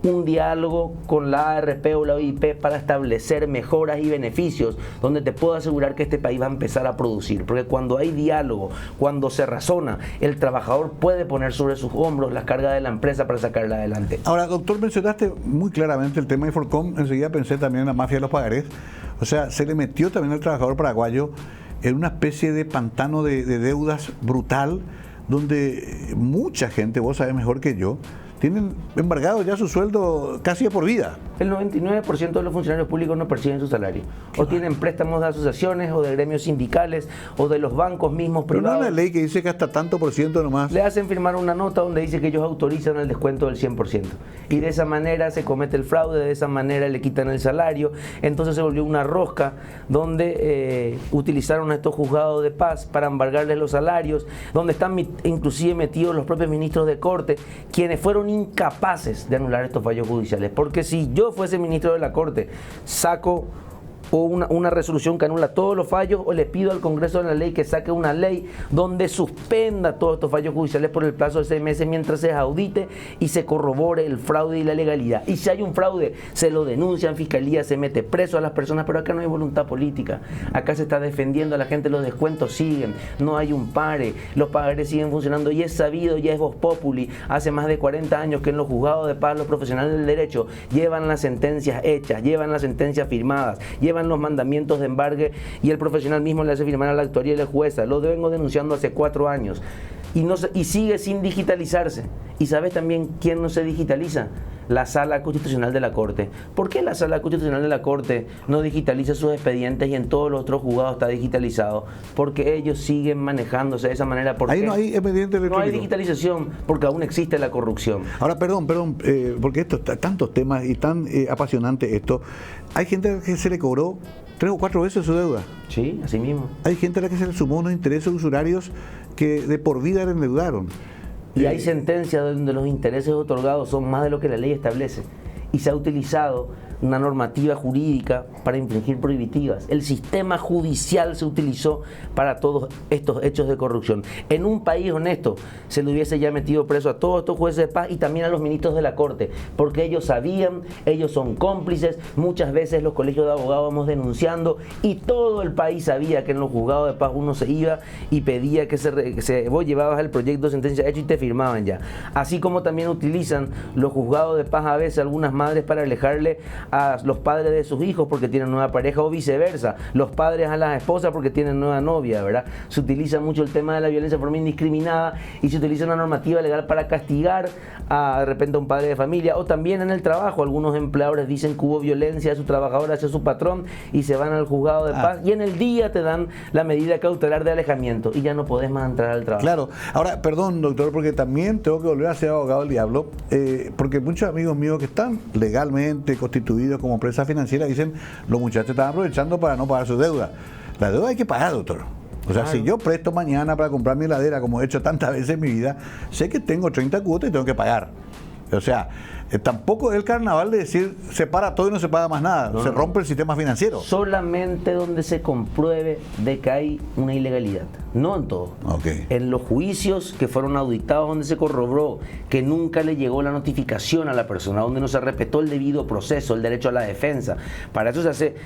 un diálogo con la ARP o la OIP para establecer mejoras y beneficios, donde te puedo asegurar que este país va a empezar a producir, porque cuando hay diálogo, cuando se razona, el trabajador puede poner sobre sus hombros las cargas de la empresa para sacarla adelante.
Ahora, doctor, mencionaste muy claramente el tema de Inforcom, enseguida pensé también en la mafia de los pagarés, o sea, se le metió también al trabajador paraguayo en una especie de pantano de deudas brutal, donde mucha gente, vos sabés mejor que yo, tienen embargado ya su sueldo casi de por vida.
El 99% de los funcionarios públicos no perciben su salario. O tienen préstamos de asociaciones o de gremios sindicales o de los bancos mismos privados.
Pero no hay una ley que dice que hasta tanto por ciento nomás.
Le hacen firmar una nota donde dice que ellos autorizan el descuento del 100%. Y de esa manera se comete el fraude, de esa manera le quitan el salario. Entonces se volvió una rosca donde utilizaron a estos juzgados de paz para embargarles los salarios, donde están inclusive metidos los propios ministros de corte, quienes fueron incapaces de anular estos fallos judiciales. Porque si yo fuese ministro de la Corte, saco una resolución que anula todos los fallos, o le pido al Congreso de la Ley que saque una ley donde suspenda todos estos fallos judiciales por el plazo de 6 meses mientras se audite y se corrobore el fraude y la legalidad. Y si hay un fraude, se lo denuncia en fiscalía, se mete preso a las personas, pero acá no hay voluntad política. Acá se está defendiendo a la gente, los descuentos siguen, no hay un pare, los pagarés siguen funcionando y es sabido, ya es vox populi, hace más de 40 años que en los juzgados de paz los profesionales del derecho llevan las sentencias hechas, llevan las sentencias firmadas, llevan los mandamientos de embargue y el profesional mismo le hace firmar a la actuaría y la jueza. Lo vengo denunciando hace 4 años y sigue sin digitalizarse. ¿Y sabes también quién no se digitaliza? La Sala Constitucional de la Corte. ¿Por qué la Sala Constitucional de la Corte no digitaliza sus expedientes y en todos los otros juzgados está digitalizado? Porque ellos siguen manejándose de esa manera.
Ahí no hay expediente electrónico.
No hay digitalización porque aún existe la corrupción.
Ahora, perdón, porque tantos temas y tan apasionante esto. Hay gente que se le cobró 3 o 4 veces su deuda.
Sí, así mismo.
Hay gente a la que se le sumó unos intereses usurarios que de por vida le endeudaron.
Y hay sentencias donde los intereses otorgados son más de lo que la ley establece. Y se ha utilizado una normativa jurídica para infringir prohibitivas. El sistema judicial se utilizó para todos estos hechos de corrupción. En un país honesto se le hubiese ya metido preso a todos estos jueces de paz y también a los ministros de la Corte, porque ellos sabían, ellos son cómplices. Muchas veces los colegios de abogados vamos denunciando y todo el país sabía que en los juzgados de paz uno se iba y pedía que vos llevabas el proyecto de sentencia hecho y te firmaban ya. Así como también utilizan los juzgados de paz a veces algunas madres para alejarle a los padres de sus hijos porque tienen nueva pareja o viceversa, los padres a las esposas porque tienen nueva novia, ¿verdad? Se utiliza mucho el tema de la violencia de forma indiscriminada y se utiliza una normativa legal para castigar a de repente a un padre de familia, o también en el trabajo. Algunos empleadores dicen que hubo violencia de su trabajador hacia su patrón y se van al juzgado de paz y en el día te dan la medida cautelar de alejamiento y ya no podés más entrar al trabajo.
Claro. Ahora, perdón, doctor, porque también tengo que volver a ser abogado del diablo, porque muchos amigos míos que están legalmente constituidos como empresa financiera dicen, los muchachos están aprovechando para no pagar su deuda. La deuda hay que pagar, doctor. O sea, si yo presto mañana para comprar mi heladera, como he hecho tantas veces en mi vida, sé que tengo 30 cuotas y tengo que pagar. O sea, tampoco es el carnaval de decir se para todo y no se paga más nada, se rompe el sistema financiero.
Solamente donde se compruebe de que hay una ilegalidad, no en todo.
Okay.
En los juicios que fueron auditados donde se corroboró que nunca le llegó la notificación a la persona, donde no se respetó el debido proceso, el derecho a la defensa, para eso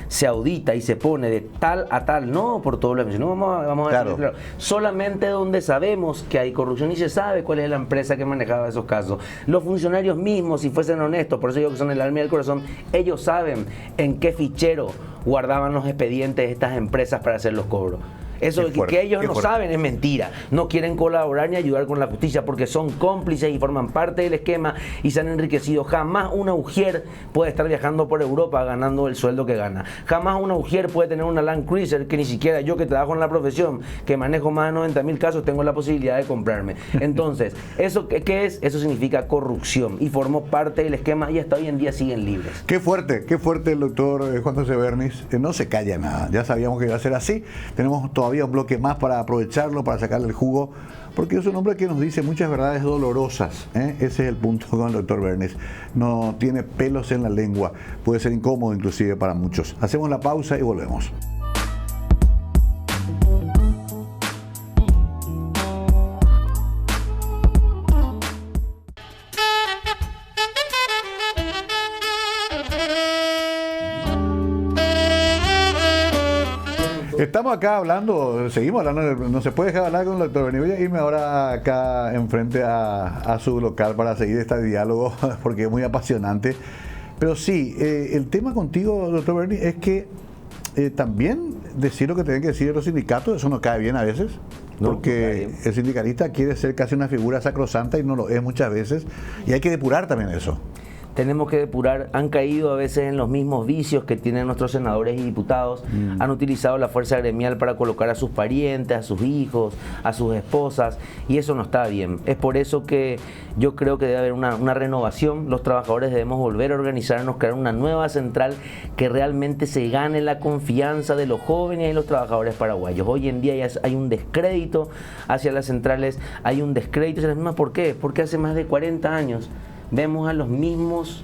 se audita y se pone de tal a tal, no por todo lo que no vamos a
claro.
claro. Solamente donde sabemos que hay corrupción y se sabe cuál es la empresa que manejaba esos casos. Los funcionarios mismos, si fuesen honestos, por eso digo que son el alma y el corazón, ellos saben en qué fichero guardaban los expedientes de estas empresas para hacer los cobros. Eso que ellos no saben es mentira. No quieren colaborar ni ayudar con la justicia porque son cómplices y forman parte del esquema y se han enriquecido. Jamás una Ujier puede estar viajando por Europa ganando el sueldo que gana. Jamás una Ujier puede tener una Land Cruiser que ni siquiera yo, que trabajo en la profesión, que manejo más de 90.000 casos, tengo la posibilidad de comprarme. Entonces, ¿eso qué es? Eso significa corrupción y formó parte del esquema y hasta hoy en día siguen libres.
Qué fuerte el doctor Juan José Bernis. No se calla nada. Ya sabíamos que iba a ser así. Tenemos todavía un bloque más para aprovecharlo, para sacarle el jugo, porque es un hombre que nos dice muchas verdades dolorosas. Ese es el punto con el doctor Bernis. No tiene pelos en la lengua, puede ser incómodo inclusive para muchos. Hacemos la pausa y volvemos. Estamos acá hablando, seguimos hablando, no se puede dejar hablar con el doctor Bernis. Voy a irme ahora acá enfrente a su local para seguir este diálogo porque es muy apasionante. Pero sí, el tema contigo, doctor Bernis, es que también decir lo que tienen que decir los sindicatos, eso no cae bien a veces. Porque el sindicalista quiere ser casi una figura sacrosanta y no lo es muchas veces. Y hay que depurar también eso.
Tenemos que depurar, han caído a veces en los mismos vicios que tienen nuestros senadores y diputados, han utilizado la fuerza gremial para colocar a sus parientes, a sus hijos, a sus esposas, y eso no está bien. Es por eso que yo creo que debe haber una renovación, los trabajadores debemos volver a organizarnos, crear una nueva central que realmente se gane la confianza de los jóvenes y los trabajadores paraguayos. Hoy en día ya hay un descrédito hacia las centrales, hay un descrédito hacia las mismas. ¿Por qué? Porque hace más de 40 años vemos a los mismos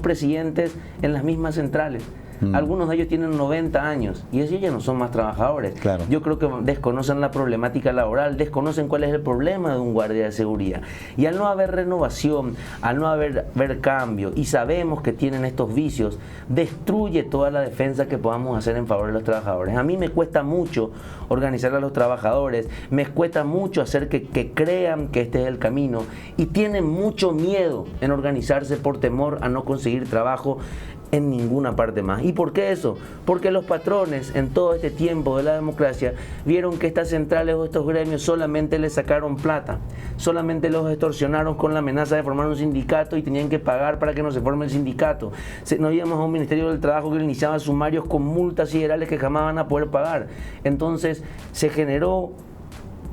presidentes en las mismas centrales. Algunos de ellos tienen 90 años y ellos ya no son más trabajadores.
Claro.
Yo creo que desconocen la problemática laboral, desconocen cuál es el problema de un guardia de seguridad. Y al no haber renovación, al no haber cambio, y sabemos que tienen estos vicios, destruye toda la defensa que podamos hacer en favor de los trabajadores. A mí me cuesta mucho organizar a los trabajadores, me cuesta mucho hacer que crean que este es el camino, y tienen mucho miedo en organizarse por temor a no conseguir trabajo en ninguna parte más. ¿Y por qué eso? Porque los patrones en todo este tiempo de la democracia vieron que estas centrales o estos gremios solamente les sacaron plata, solamente los extorsionaron con la amenaza de formar un sindicato y tenían que pagar para que no se forme el sindicato. Nos íbamos a un Ministerio del Trabajo que iniciaba sumarios con multas siderales que jamás van a poder pagar. Entonces se generó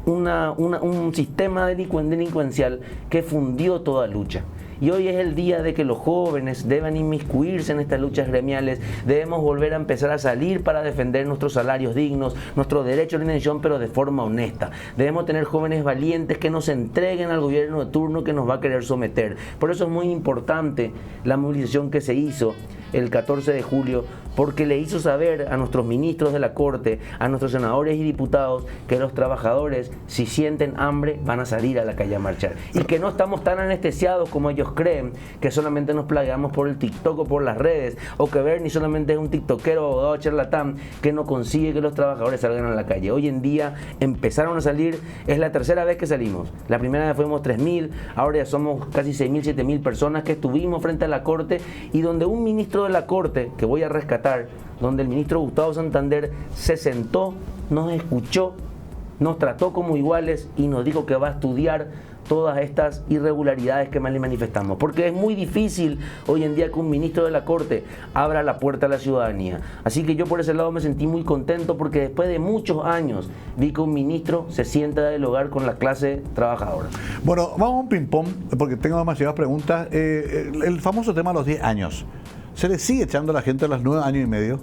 un sistema delincuencial que fundió toda lucha. Y hoy es el día de que los jóvenes deben inmiscuirse en estas luchas gremiales, debemos volver a empezar a salir para defender nuestros salarios dignos, nuestro derecho a la indemnización, pero de forma honesta. Debemos tener jóvenes valientes que nos entreguen al gobierno de turno que nos va a querer someter. Por eso es muy importante la movilización que se hizo el 14 de julio porque le hizo saber a nuestros ministros de la Corte, a nuestros senadores y diputados, que los trabajadores, si sienten hambre, van a salir a la calle a marchar. Y que no estamos tan anestesiados como ellos creen, que solamente nos plagueamos por el TikTok o por las redes, o que Bernie solamente es un tiktokero abogado charlatán que no consigue que los trabajadores salgan a la calle. Hoy en día empezaron a salir, es la tercera vez que salimos. La primera vez fuimos 3.000, ahora ya somos casi 6.000, 7.000 personas que estuvimos frente a la Corte, y donde un ministro de la Corte, que voy a rescatar, donde el ministro Gustavo Santander se sentó, nos escuchó, nos trató como iguales y nos dijo que va a estudiar todas estas irregularidades que más le manifestamos, porque es muy difícil hoy en día que un ministro de la Corte abra la puerta a la ciudadanía. Así que yo por ese lado me sentí muy contento, porque después de muchos años vi que un ministro se sienta a dialogar con la clase trabajadora.
Bueno, vamos a un ping-pong, porque tengo demasiadas preguntas. El famoso tema de los 10 años. ¿Se le sigue echando a la gente a los 9 años y medio?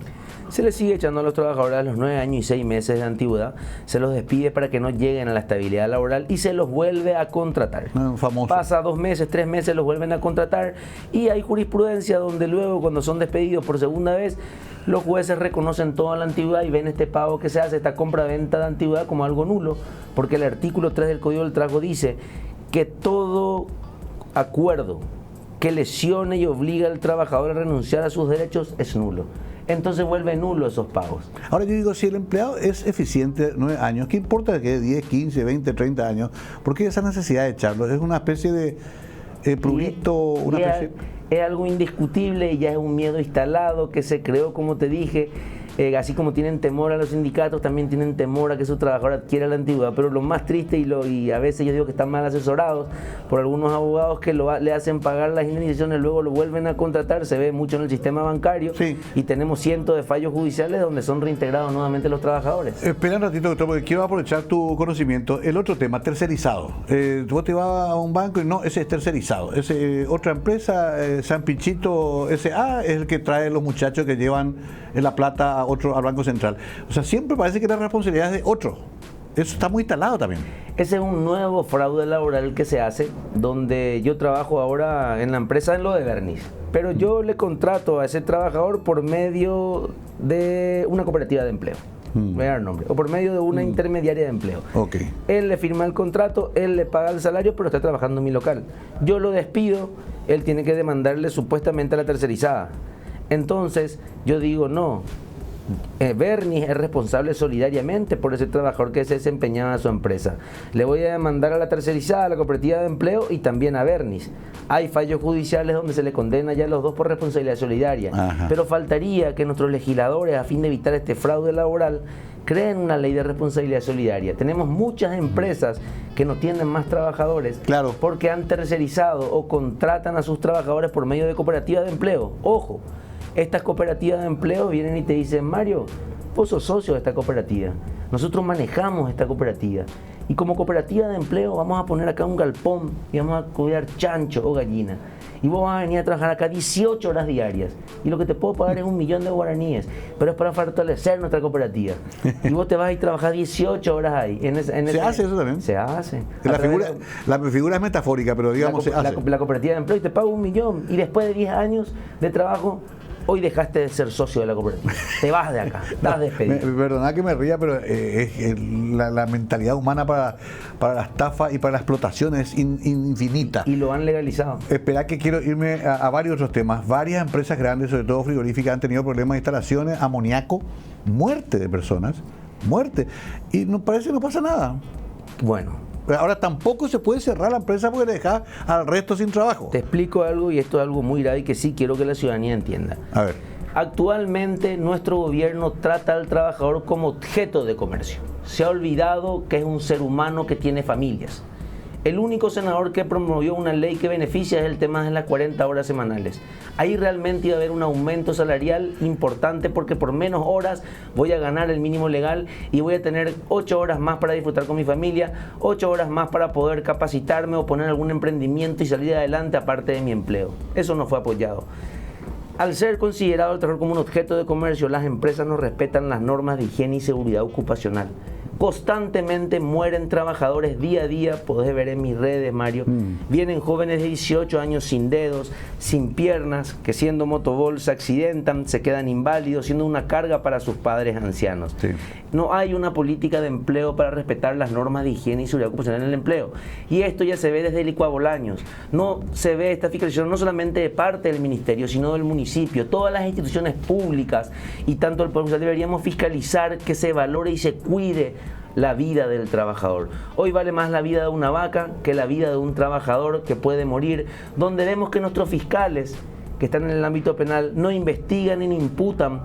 Se les sigue echando a los trabajadores a los 9 años y 6 meses de antigüedad, se los despide para que no lleguen a la estabilidad laboral y se los vuelve a contratar.
Famoso.
Pasa 2 meses, 3 meses, los vuelven a contratar, y hay jurisprudencia donde luego, cuando son despedidos por segunda vez, los jueces reconocen toda la antigüedad y ven este pago que se hace, esta compra-venta de antigüedad, como algo nulo, porque el artículo 3 del Código del Trabajo dice que todo acuerdo que lesione y obliga al trabajador a renunciar a sus derechos es nulo. Entonces vuelve nulo esos pagos.
Ahora yo digo, si el empleado es eficiente 9 años, ¿qué importa que 10, 15, 20, 30 años? ¿Por qué esa necesidad de echarlo? Es una especie de prurito,
es algo indiscutible y ya es un miedo instalado que se creó, como te dije. Así como tienen temor a los sindicatos, también tienen temor a que su trabajador adquiera la antigüedad. Pero lo más triste, y a veces yo digo que están mal asesorados por algunos abogados que le hacen pagar las indemnizaciones, luego lo vuelven a contratar, se ve mucho en el sistema bancario, sí. Y tenemos cientos de fallos judiciales donde son reintegrados nuevamente los trabajadores.
Espera un ratito, doctor, porque quiero aprovechar tu conocimiento. El otro tema, tercerizado. Vos te vas a un banco y no, ese es tercerizado. Ese, otra empresa, San Pinchito S.A., es el que trae los muchachos que llevan la plata al Banco Central. O sea, siempre parece que la responsabilidad es de otro. Eso está muy instalado también.
Ese es un nuevo fraude laboral que se hace, donde yo trabajo ahora en la empresa en lo de Bernis, pero yo le contrato a ese trabajador por medio de una cooperativa de empleo. Voy a dar nombre, o por medio de una intermediaria de empleo.
Okay.
Él le firma el contrato, él le paga el salario, pero está trabajando en mi local. Yo lo despido, él tiene que demandarle supuestamente a la tercerizada. Entonces yo digo, no, Bernis es responsable solidariamente por ese trabajador que se desempeñaba en su empresa. Le voy a demandar a la tercerizada, a la cooperativa de empleo y también a Bernis. Hay fallos judiciales donde se le condena ya a los dos por responsabilidad solidaria. Ajá. Pero faltaría que nuestros legisladores, a fin de evitar este fraude laboral, creen una ley de responsabilidad solidaria. Tenemos muchas empresas que no tienen más trabajadores, claro, porque han tercerizado o contratan a sus trabajadores por medio de cooperativas de empleo. Ojo, estas cooperativas de empleo vienen y te dicen, Mario, vos sos socio de esta cooperativa, nosotros manejamos esta cooperativa, y como cooperativa de empleo vamos a poner acá un galpón y vamos a cuidar chancho o gallina, y vos vas a venir a trabajar acá 18 horas diarias, y lo que te puedo pagar es 1.000.000 de guaraníes, pero es para fortalecer nuestra cooperativa, y vos te vas a ir a trabajar 18 horas ahí.
¿Se hace eso también?
Se hace.
La figura es metafórica, pero digamos se hace.
La cooperativa de empleo, y te pago 1.000.000, y después de 10 años de trabajo, hoy dejaste de ser socio de la cooperativa. Te vas de acá, estás despedido.
Perdona que me ría, pero la mentalidad humana para la estafa y para la explotación es infinita.
Y lo han legalizado.
Espera que quiero irme a varios otros temas. Varias empresas grandes, sobre todo frigoríficas, han tenido problemas de instalaciones, amoníaco, muerte de personas, muerte. Y parece que no pasa nada.
Bueno.
Ahora tampoco se puede cerrar la empresa porque deja al resto sin trabajo.
Te explico algo, y esto es algo muy grave y que sí quiero que la ciudadanía entienda.
A ver.
Actualmente nuestro gobierno trata al trabajador como objeto de comercio. Se ha olvidado que es un ser humano que tiene familias. El único senador que promovió una ley que beneficia es el tema de las 40 horas semanales. Ahí realmente iba a haber un aumento salarial importante, porque por menos horas voy a ganar el mínimo legal y voy a tener 8 horas más para disfrutar con mi familia, 8 horas más para poder capacitarme o poner algún emprendimiento y salir adelante aparte de mi empleo. Eso no fue apoyado. Al ser considerado el trabajador como un objeto de comercio, las empresas no respetan las normas de higiene y seguridad ocupacional. Constantemente mueren trabajadores día a día, podés ver en mis redes, Mario. Vienen jóvenes de 18 años sin dedos, sin piernas, que siendo motobol se accidentan, se quedan inválidos, siendo una carga para sus padres ancianos.
Sí.
No hay una política de empleo para respetar las normas de higiene y seguridad ocupacional en el empleo. Y esto ya se ve desde Licuabolaños. No se ve esta fiscalización no solamente de parte del ministerio, sino del municipio. Todas las instituciones públicas y tanto el Poder Judicial deberíamos fiscalizar que se valore y se cuide la vida del trabajador. Hoy vale más la vida de una vaca que la vida de un trabajador que puede morir, donde vemos que nuestros fiscales que están en el ámbito penal no investigan ni imputan,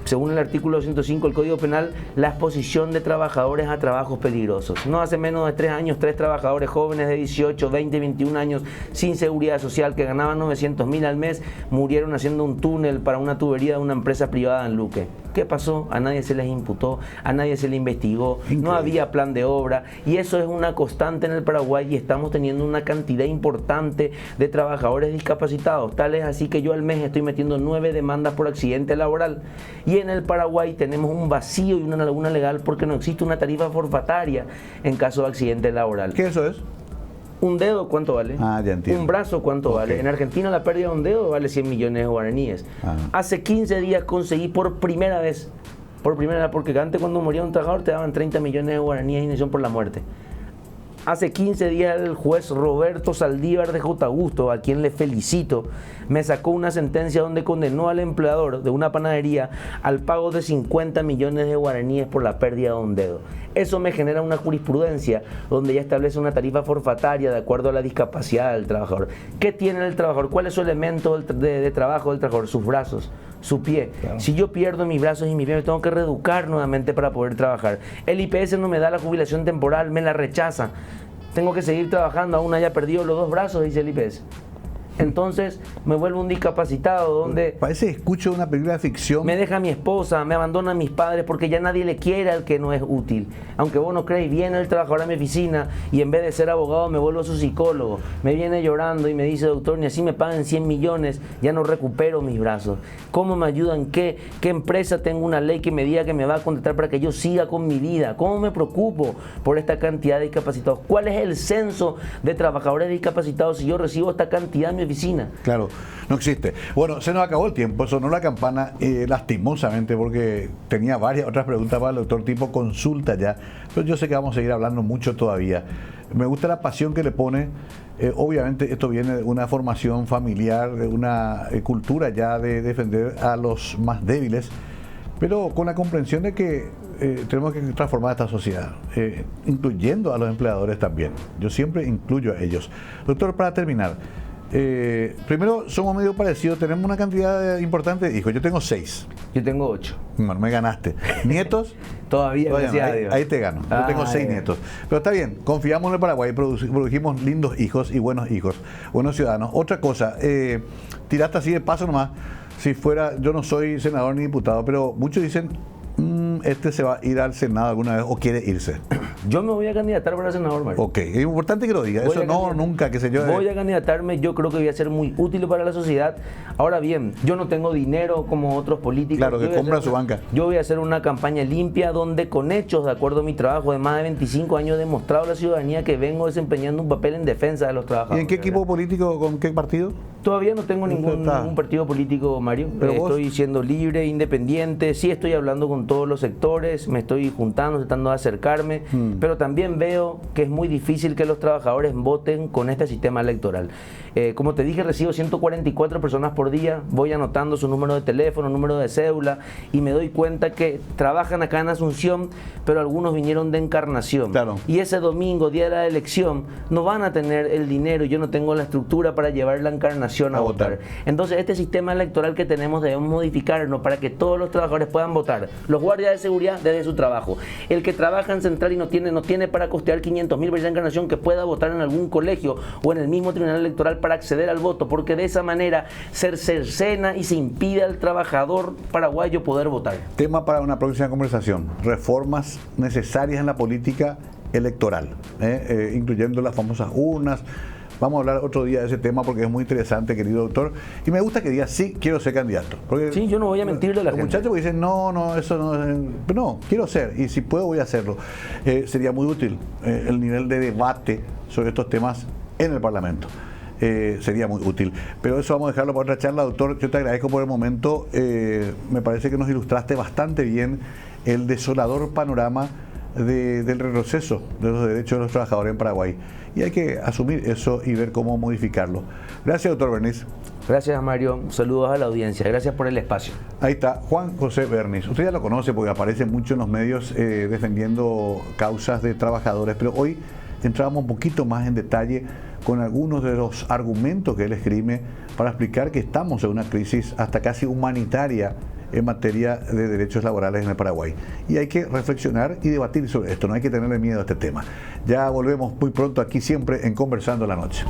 según el artículo 205 del Código Penal, la exposición de trabajadores a trabajos peligrosos. No hace menos de 3 años, 3 trabajadores jóvenes de 18, 20, 21 años sin seguridad social que ganaban 900.000 al mes murieron haciendo un túnel para una tubería de una empresa privada en Luque. ¿Qué pasó? A nadie se les imputó, a nadie se le investigó, no había plan de obra, y eso es una constante en el Paraguay, y estamos teniendo una cantidad importante de trabajadores discapacitados. Tal es así que yo al mes estoy metiendo 9 demandas por accidente laboral, y en el Paraguay tenemos un vacío y una laguna legal porque no existe una tarifa forfataria en caso de accidente laboral.
¿Qué eso es?
¿Un dedo cuánto vale?
Ah, ya entiendo.
¿Un brazo cuánto vale? En Argentina la pérdida de un dedo vale 100 millones de guaraníes. Hace 15 días conseguí por primera vez, porque antes cuando moría un trabajador te daban 30 millones de guaraníes de indemnización por la muerte. Hace 15 días el juez Roberto Saldívar de J. Augusto, a quien le felicito, me sacó una sentencia donde condenó al empleador de una panadería al pago de 50 millones de guaraníes por la pérdida de un dedo. Eso me genera una jurisprudencia donde ya establece una tarifa forfataria de acuerdo a la discapacidad del trabajador. ¿Qué tiene el trabajador? ¿Cuál es su elemento de trabajo del trabajador? Sus brazos, su pie. Claro. Si yo pierdo mis brazos y mis pies, me tengo que reeducar nuevamente para poder trabajar. El IPS no me da la jubilación temporal, me la rechaza. Tengo que seguir trabajando, aún haya perdido los 2 brazos, dice el IPS. Entonces me vuelvo un discapacitado donde...
Parece que escucho una película de ficción.
Me deja mi esposa, me abandonan mis padres porque ya nadie le quiere al que no es útil. Aunque vos no creéis, viene el trabajador a mi oficina y en vez de ser abogado me vuelvo su psicólogo. Me viene llorando y me dice, doctor, ni así me pagan 100 millones, ya no recupero mis brazos. ¿Cómo me ayudan? ¿Qué empresa tengo una ley que me diga que me va a contratar para que yo siga con mi vida? ¿Cómo me preocupo por esta cantidad de discapacitados? ¿Cuál es el censo de trabajadores discapacitados si yo recibo esta cantidad en mi oficina?
Claro, no existe. Bueno, se nos acabó el tiempo, sonó la campana lastimosamente porque tenía varias otras preguntas para el doctor tipo consulta ya, pero yo sé que vamos a seguir hablando mucho todavía. Me gusta la pasión que le pone, obviamente esto viene de una formación familiar, de una cultura ya de defender a los más débiles, pero con la comprensión de que tenemos que transformar esta sociedad, incluyendo a los empleadores también. Yo siempre incluyo a ellos. Doctor, para terminar, primero somos medio parecidos, tenemos una cantidad importante de hijos. Yo tengo 6.
Yo tengo 8.
Bueno, me ganaste. ¿Nietos?
Todavía
no,
gracias
ahí te gano. Yo tengo 6 nietos. Pero está bien, confiamos en el Paraguay, produjimos lindos hijos y buenos hijos, buenos ciudadanos. Otra cosa, tiraste así de paso nomás, si fuera, yo no soy senador ni diputado, pero muchos dicen, este se va a ir al Senado alguna vez o quiere irse.
Yo me voy a candidatar para senador, Mario.
Ok, es importante que lo diga. Eso no, nunca, que se yo.
Voy a candidatarme, yo creo que voy a ser muy útil para la sociedad. Ahora bien, yo no tengo dinero como otros políticos.
Claro, que compran su banca.
Yo voy a hacer una campaña limpia donde con hechos, de acuerdo a mi trabajo de más de 25 años, he demostrado a la ciudadanía que vengo desempeñando un papel en defensa de los trabajadores.
¿Y en qué equipo político, con qué partido?
Todavía no tengo ningún partido político, Mario. Pero estoy siendo libre, independiente, sí estoy hablando con todos los sectores, me estoy juntando, tratando de acercarme, pero también veo que es muy difícil que los trabajadores voten con este sistema electoral. Como te dije, recibo 144 personas por día, voy anotando su número de teléfono, número de cédula, y me doy cuenta que trabajan acá en Asunción, pero algunos vinieron de Encarnación.
Claro.
Y ese domingo, día de la elección, no van a tener el dinero, yo no tengo la estructura para llevar la Encarnación a votar. Entonces, este sistema electoral que tenemos debemos modificarlo para que todos los trabajadores puedan votar. Los guardias de seguridad desde su trabajo. El que trabaja en Central y no tiene para costear 500.000 para esa Encarnación, que pueda votar en algún colegio o en el mismo tribunal electoral para acceder al voto, porque de esa manera se cercena y se impide al trabajador paraguayo poder votar.
Tema para una próxima conversación: reformas necesarias en la política electoral, incluyendo las famosas urnas, Vamos a hablar otro día de ese tema porque es muy interesante, querido doctor. Y me gusta que diga, sí, quiero ser candidato. Porque
sí, yo no voy a mentirle a la gente.
Los muchachos que dicen, no, eso no, quiero ser. Y si puedo, voy a hacerlo. Sería muy útil el nivel de debate sobre estos temas en el Parlamento. Sería muy útil. Pero eso vamos a dejarlo para otra charla, doctor. Yo te agradezco por el momento. Me parece que nos ilustraste bastante bien el desolador panorama del retroceso de los derechos de los trabajadores en Paraguay. Y hay que asumir eso y ver cómo modificarlo. Gracias, doctor Bernis.
Gracias, Mario. Saludos a la audiencia. Gracias por el espacio.
Ahí está, Juan José Bernis. Usted ya lo conoce porque aparece mucho en los medios defendiendo causas de trabajadores, pero hoy entramos un poquito más en detalle con algunos de los argumentos que él esgrime para explicar que estamos en una crisis hasta casi humanitaria en materia de derechos laborales en el Paraguay. Y hay que reflexionar y debatir sobre esto, no hay que tenerle miedo a este tema. Ya volvemos muy pronto aquí siempre en Conversando la Noche.